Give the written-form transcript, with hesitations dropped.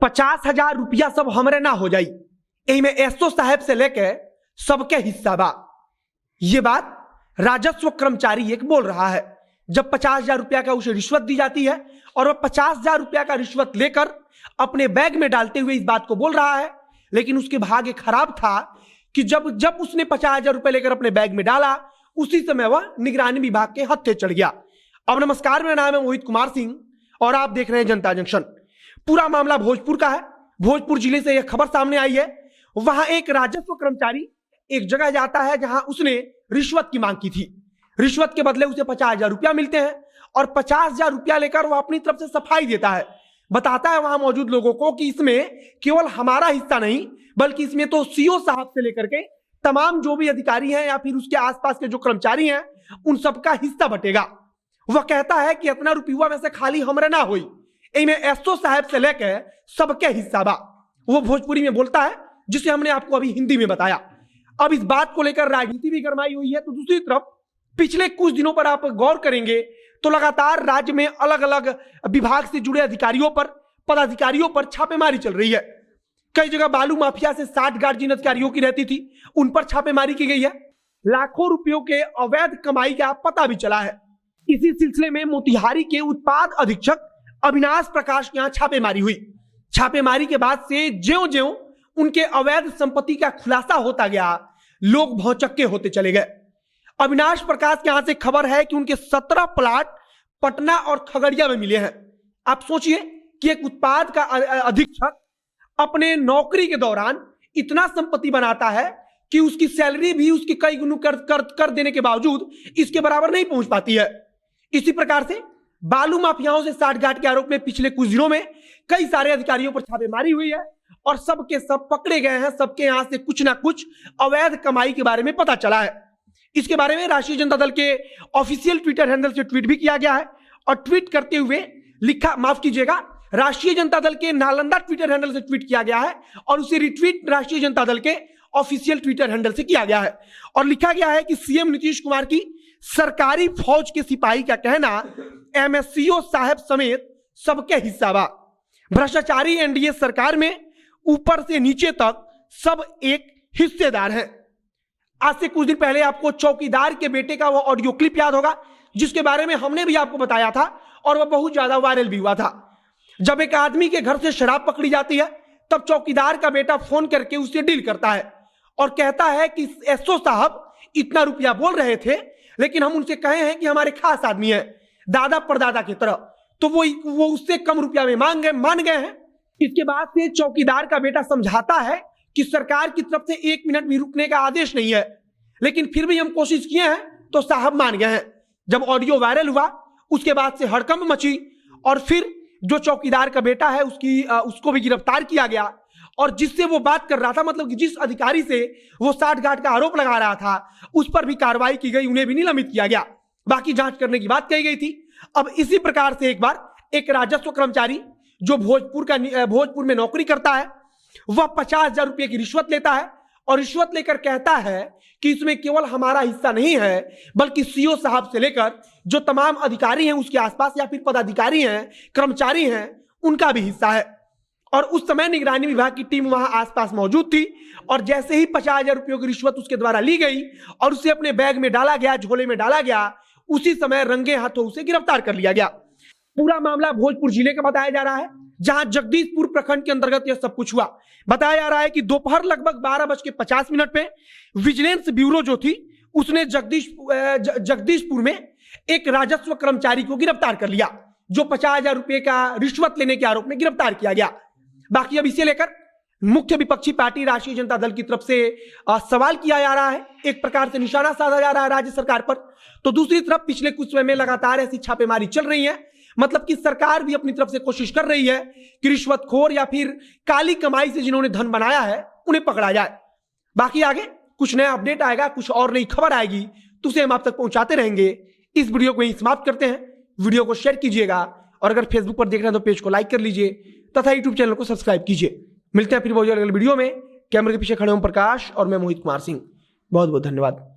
50,000 रुपया सब हमरे ना हो जाई, यही में एसओ साहब से लेके सबके हिस्सा बा। ये बात राजस्व कर्मचारी एक बोल रहा है। जब 50,000 रुपया का उसे रिश्वत दी जाती है और वह 50,000 रुपया का रिश्वत लेकर अपने बैग में डालते हुए इस बात को बोल रहा है, लेकिन उसके भाग्य खराब था कि जब जब उसने 50,000 रुपये लेकर अपने बैग में डाला, उसी समय वह निगरानी विभाग के हत्थे चढ़ गया। अब नमस्कार, मेरा नाम है मोहित कुमार सिंह और आप देख रहे हैं जनता जंक्शन। पूरा मामला भोजपुर का है। भोजपुर जिले से यह खबर सामने आई है। वहां एक राजस्व कर्मचारी एक जगह जाता है जहां उसने रिश्वत की मांग की थी। रिश्वत के बदले उसे 50,000 रुपया मिलते हैं और 50,000 रुपया लेकर वह अपनी तरफ से सफाई देता है। बताता है वहां मौजूद लोगों को कि इसमें केवल हमारा हिस्सा नहीं, बल्कि इसमें तो सीओ साहब से लेकर के तमाम जो भी अधिकारी हैं या फिर उसके आसपास के जो कर्मचारी हैं, उन सबका हिस्सा बटेगा। वह कहता है कि इतना रुपया में से खाली हमरे ना हुई, इनमें एसओ साहब से लेकर सबके हिस्सा बा। वो भोजपुरी में बोलता है, जिसे हमने आपको अभी हिंदी में बताया। अब इस बात को लेकर राजनीति भी गरमाई हुई है। तो दूसरी तरफ पिछले कुछ दिनों पर आप गौर करेंगे तो लगातार राज्य में अलग अलग विभाग से जुड़े अधिकारियों पर, पदाधिकारियों पर छापेमारी चल रही है। कई जगह बालू माफिया से साठगांठ जिन अधिकारियों की रहती थी, उन पर छापेमारी की गई है। लाखों रुपयों के अवैध कमाई का पता भी चला है। इसी सिलसिले में मोतिहारी के उत्पाद अधीक्षक अविनाश प्रकाश के यहां छापेमारी हुई। छापेमारी के बाद से ज्यों-ज्यों उनके अवैध संपत्ति का खुलासा होता गया, लोग भौचक्के होते चले गए। अविनाश प्रकाश के यहां से खबर है कि उनके 17 प्लाट पटना और खगड़िया में मिले हैं। आप सोचिए कि एक उत्पाद का अधीक्षक अपने नौकरी के दौरान इतना संपत्ति बनाता है कि उसकी सैलरी भी उसकी कई गुना कर देने के बावजूद इसके बराबर नहीं पहुंच पाती है। इसी प्रकार से बालू माफियाओं से साठगांठ के आरोप में पिछले कुछ दिनों में कई सारे अधिकारियों पर छापेमारी हुई है और सबके सब पकड़े गए हैं। सबके यहां से कुछ ना कुछ अवैध कमाई के बारे में पता चला है। इसके बारे में राष्ट्रीय जनता दल के ऑफिशियल ट्विटर हैंडल से ट्वीट भी किया गया है और ट्वीट करते हुए लिखा, माफ कीजिएगा, राष्ट्रीय जनता दल के नालंदा ट्विटर हैंडल से ट्वीट किया गया है और उसे रिट्वीट राष्ट्रीय जनता दल के ऑफिशियल ट्विटर हैंडल से किया गया है और लिखा गया है कि सीएम नीतीश कुमार की सरकारी फौज के सिपाही का कहना एमएससीओ साहब समेत सबके हिस्सा बा। भ्रष्टाचारी एनडीए सरकार में ऊपर से नीचे तक सब एक हिस्सेदार हैं। आज से कुछ दिन पहले आपको चौकीदार के बेटे का वो ऑडियो क्लिप याद होगा, जिसके बारे में हमने भी आपको बताया था और वह बहुत ज्यादा वायरल भी हुआ था। जब एक आदमी के घर से शराब पकड़ी जाती है, तब चौकीदार का बेटा फोन करके उससे डील करता है और कहता है कि एसओ साहब इतना रुपया बोल रहे थे, लेकिन हम उनसे कहे हैं कि हमारे खास आदमी है, दादा परदादा की तरह, तो वो उससे कम रुपया में मान गए हैं। इसके बाद से चौकीदार का बेटा समझाता है कि सरकार की तरफ से 1 मिनट भी रुकने का आदेश नहीं है, लेकिन फिर भी हम कोशिश किए हैं तो साहब मान गए हैं। जब ऑडियो वायरल हुआ, उसके बाद से हड़कंप मची और फिर जो चौकीदार का बेटा है उसको भी गिरफ्तार किया गया और जिससे वो बात कर रहा था, मतलब कि जिस अधिकारी से वो साठगांठ का आरोप लगा रहा था, उस पर भी कार्रवाई की गई, उन्हें भी निलंबित किया गया। बाकी जांच करने की बात कही गई थी। अब इसी प्रकार से एक बार एक राजस्व कर्मचारी जो भोजपुर में नौकरी करता है, वह 50,000 रुपये की रिश्वत लेता है और रिश्वत लेकर कहता है कि इसमें केवल हमारा हिस्सा नहीं है, बल्कि सीओ साहब से लेकर जो तमाम अधिकारी हैं उसके आसपास या फिर पदाधिकारी हैं, कर्मचारी हैं, उनका भी हिस्सा है। और उस समय निगरानी विभाग की टीम वहां आसपास मौजूद थी और जैसे ही 50,000 रुपयों की रिश्वत उसके द्वारा ली गई और उसे अपने बैग में डाला गया, झोले में डाला गया, उसी समय रंगे हाथों उसे गिरफ्तार कर लिया गया। पूरा मामला भोजपुर जिले का बताया जा रहा है, जहां जगदीशपुर प्रखंड के अंतर्गत यह सब कुछ हुआ। बताया जा रहा है कि दोपहर लगभग 12:50 पे विजिलेंस ब्यूरो जो थी उसने जगदीशपुर में एक राजस्व कर्मचारी को गिरफ्तार कर लिया, जो 50,000 रुपये का रिश्वत लेने के आरोप में गिरफ्तार किया गया। बाकी अब इसे लेकर मुख्य विपक्षी पार्टी राष्ट्रीय जनता दल की तरफ से सवाल किया जा रहा है, एक प्रकार से निशाना साधा जा रहा है राज्य सरकार पर। तो दूसरी तरफ पिछले कुछ समय में लगातार ऐसी छापेमारी चल रही है, मतलब कि सरकार भी अपनी तरफ से कोशिश कर रही है कि रिश्वतखोर या फिर काली कमाई से जिन्होंने धन बनाया है उन्हें पकड़ा जाए। बाकी आगे कुछ नया अपडेट आएगा, कुछ और नई खबर आएगी तो उसे हम आप तक पहुंचाते रहेंगे। इस वीडियो को यहीं समाप्त करते हैं। वीडियो को शेयर कीजिएगा और अगर फेसबुक पर देख रहे हैं तो पेज को लाइक कर लीजिए तथा यूट्यूब चैनल को सब्सक्राइब कीजिए। मिलते हैं फिर बहुत जल्द अगले वीडियो में। कैमरे के पीछे खड़े ओम प्रकाश और मैं मोहित कुमार सिंह। बहुत बहुत धन्यवाद।